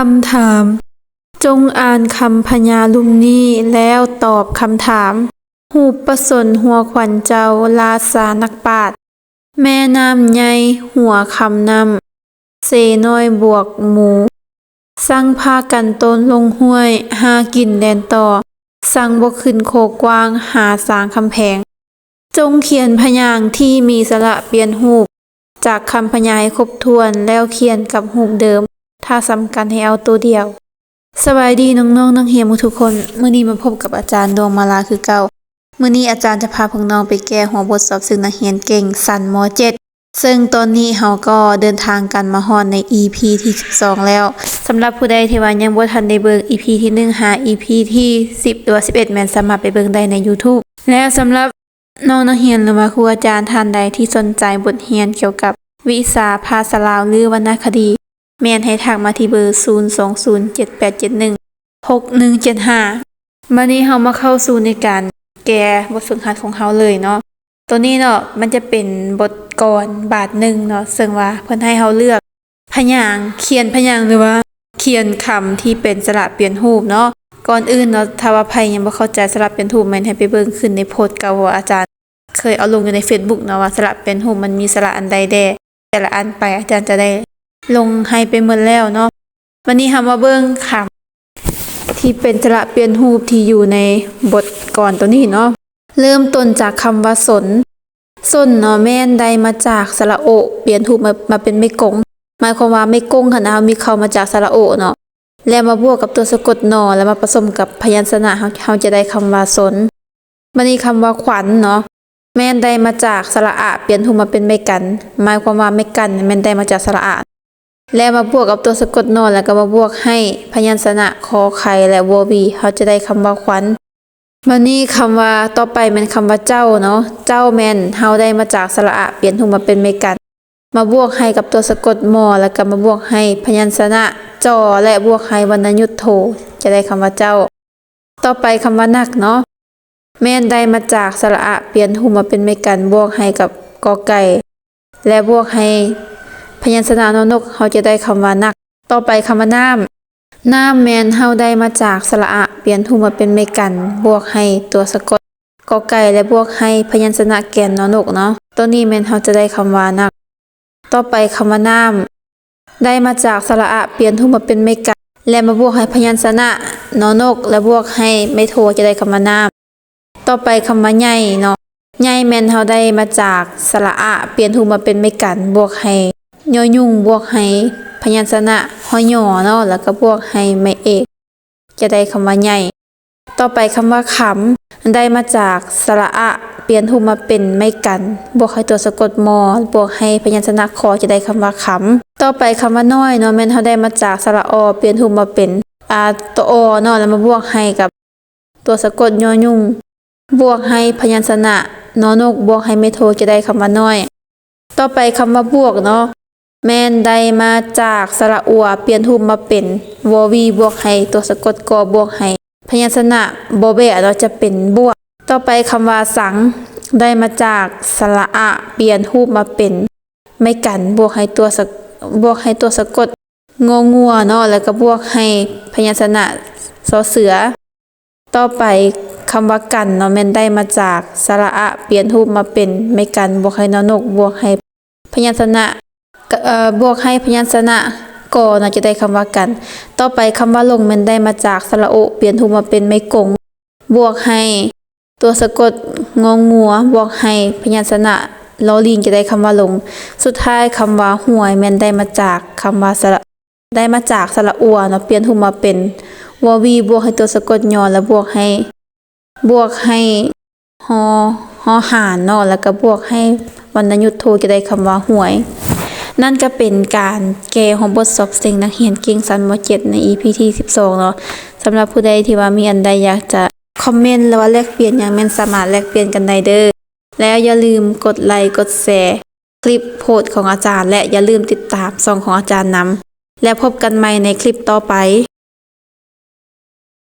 คำถาม จงอ่านคำพยาลุมนี้แล้วตอบคำถามหูปประสนหัวขวัญเจ้าราชานักปราชญ์แม่น้ำใหญ่หัวคำนำเสน้อยบวกหมูสั่งพากันตนลงห้วยหากินแดนต่อสั่งบกขึ้นโคกว้างหาสางคำแพงจงเขียนพยางค์ที่มีสระเปลี่ยนรูปจากคำพยางค์ให้ครบถ้วนแล้วเขียนกับรูปเดิมถ้าสำคัญให้เอาตัวเดียวสบายดีน้องๆนักเรียนทุกคนมื้อนี้มาพบกับอาจารย์ดวงมาลาคือเก่ามื้อนี้อาจารย์จะพาพวกน้องไปแก้หัวบทสอบซึ่งนักเรียนเก่งชั้นม.7 ซึ่งตอนนี้เราก็เดินทางกันมาฮอดใน EP ที่12แล้วสำหรับผู้ใดที่ว่ายังบ่ทันได้เบิ่ง EP ที่1หา EP ที่10หรือว่า11แม่นสามารถไปเบิ่งได้ใน YouTube และสำหรับน้องนักเรียนหรือว่าครูอาจารย์ท่านใดที่สนใจบทเรียนเกี่ยวกับวิชาภาษาลาวหรือวรรณคดีแม่นให้ทักมาที่เบอร์ 02078716175 มื้อนี้เฮามาเข้าสู่ในการแก้บทฝึกหัดของเฮาเลยเนาะตัวนี้เนาะมันจะเป็นบทกลอนบาทหนึ่งเนาะซึ่งว่าเพิ่นให้เฮาเลือกพยางค์เขียนพยางค์หรือว่าเขียนคำที่เป็นสระเปลี่ยนรูปเนาะก่อนอื่นเนาะถ้าว่าใครยังบ่เข้าใจสระเปลี่ยนรูปแม่นให้ไปเบิ่งขึ้นในโพสต์เก่าว่าอาจารย์เคยเอาลงอยู่ใน Facebook เนาะว่าสระเปลี่ยนรูปมันมีสระอันใดแด่แต่ละอันไปอาจารย์จะได้ลงให้ไปหมดแล้วเนาะวันนี้เฮามาเบิ่งคำที่เป็นสระเปลี่ยนรูปที่อยู่ในบทกลอนตัวนี้เนาะเริ่มต้นจากคำว่าสนเนาะแม่นได้มาจากสระโอเปลี่ยนรูปมาเป็นไม่กงหมายความว่าไม่กงค่ะนะมีเข้ามาจากสระโอเนาะแล้วมาบวกกับตัวสะกดนอแล้วมาผสมกับพยัญชนะเฮาจะได้คำว่าสนบัดนี้คำว่าขวัญเนาะแม่นได้มาจากสระอะเปลี่ยนรูปมาเป็นไม่กันหมายความว่าไม่กันแม่นได้มาจากสระอะแล้วมาบวกกับตัวสะกดนอแล้วก็มาบวกให้พยัญชนะคอไข่และวอวีเฮาจะได้คำว่าขวัญวันนี้คำว่าต่อไปเป็นคำว่าเจ้าเนาะเจ้าแม่นเฮาได้มาจากสระอะเปลี่ยนรูปมาเป็นไม่กันมาบวกให้กับตัวสะกดมอแล้วก็มาบวกให้พยัญชนะจอและบวกให้วรรณยุกต์โทจะได้คำว่าเจ้าต่อไปคำว่านักเนาะแม่นได้มาจากสระอะเปลี่ยนรูปมาเป็นไม่กันบวกให้กับกอไก่และบวกให้พยัญชนะนอนกเฮาจะได้คำว่านักต่อไปคำว่าน้ำแม่นเฮาได้มาจากสระอะเปลี่ยนรูปมาเป็นไม่กันบวกให้ตัวสะกดกอไก่และบวกให้พยัญชนะแก่นนอนกเนาะตัวนี้แม่นเฮาจะได้คำว่านักต่อไปคำว่าน้ำได้มาจากสระอะเปลี่ยนรูปมาเป็นไม่กันและมาบวกให้พยัญชนะนอนกและบวกให้ไม่โทจะได้คำว่าน้ำต่อไปคำว่าใหญ่เนาะใหญ่แม่นเฮาได้มาจากสระอะเปลี่ยนรูปมาเป็นไม่กันบวกให้ยอยุ่งบวกให้พยัญชนะหอยอเนาะแล้วก็บวกให้ไม่เอกจะได้คำว่าใหญ่ต่อไปคำว่าขำได้มาจากสระอะเปลี่ยนรูปมาเป็นไม่กันบวกให้ตัวสะกดมอบวกให้พยัญชนะคอจะได้คำว่าขำต่อไปคำว่าน้อยเนาะแม่นเฮาได้มาจากสระอเปลี่ยนรูปมาเป็นตัวอเนาะแล้วมาบวกให้กับตัวสะกดยอยุ่งบวกให้พยัญชนะนอนกบวกให้ไม่โทจะได้คำว่าน้อยต่อไปคำว่าบวกเนาะแม่นได้มาจากสระอัวเปลี่ยนรูปมาเป็นวอวีบวกให้ตัวสะกดกอบวกให้พยัญชนะบอเบะเราจะเป็นบวกต่อไปคำว่าสังได้มาจากสระอะเปลี่ยนรูปมาเป็นไม่กันบวกให้ตัวสะกดงองัวเนาะแล้วก็บวกให้พยัญชนะสอเสือต่อไปคำว่ากันเนาะแม่นได้มาจากสระอะเปลี่ยนรูปมาเป็นไม่กันบวกให้นอนกบวกให้พยัญชนะบวกให้พยัญชนะกอนะจะได้คำว่ากันต่อไปคำว่าลงมันได้มาจากสระโอเปลี่ยนรูปมาเป็นไม่กงบวกให้ตัวสะกดงองัวบวกให้พยัญชนะลอลิงจะได้คำว่าลงสุดท้ายคำว่าหวยมันได้มาจากคำว่าสระอัวเนาะเปลี่ยนรูปมาเป็นวอวีบวกให้ตัวสะกดยอแล้วบวกให้ฮอหารเนาะแล้วก็บวกให้วรรณยุกต์โทจะได้คำว่าหวยนั่นก็เป็นการแก้ของบทสอบสิ่งนักเรียนเก่งชั้นม.7 ใน EP ที่12เนาะสำหรับผู้ใดที่ว่ามีอันใดอยากจะคอมเมนต์หรือว่าแลกเปลี่ยนอย่างแม่นสามารถแลกเปลี่ยนกันได้เด้อแล้วอย่าลืมกดไลค์กดแชร์คลิปโพสต์ของอาจารย์และอย่าลืมติดตามช่องของอาจารย์นำแล้วพบกันใหม่ในคลิปต่อไป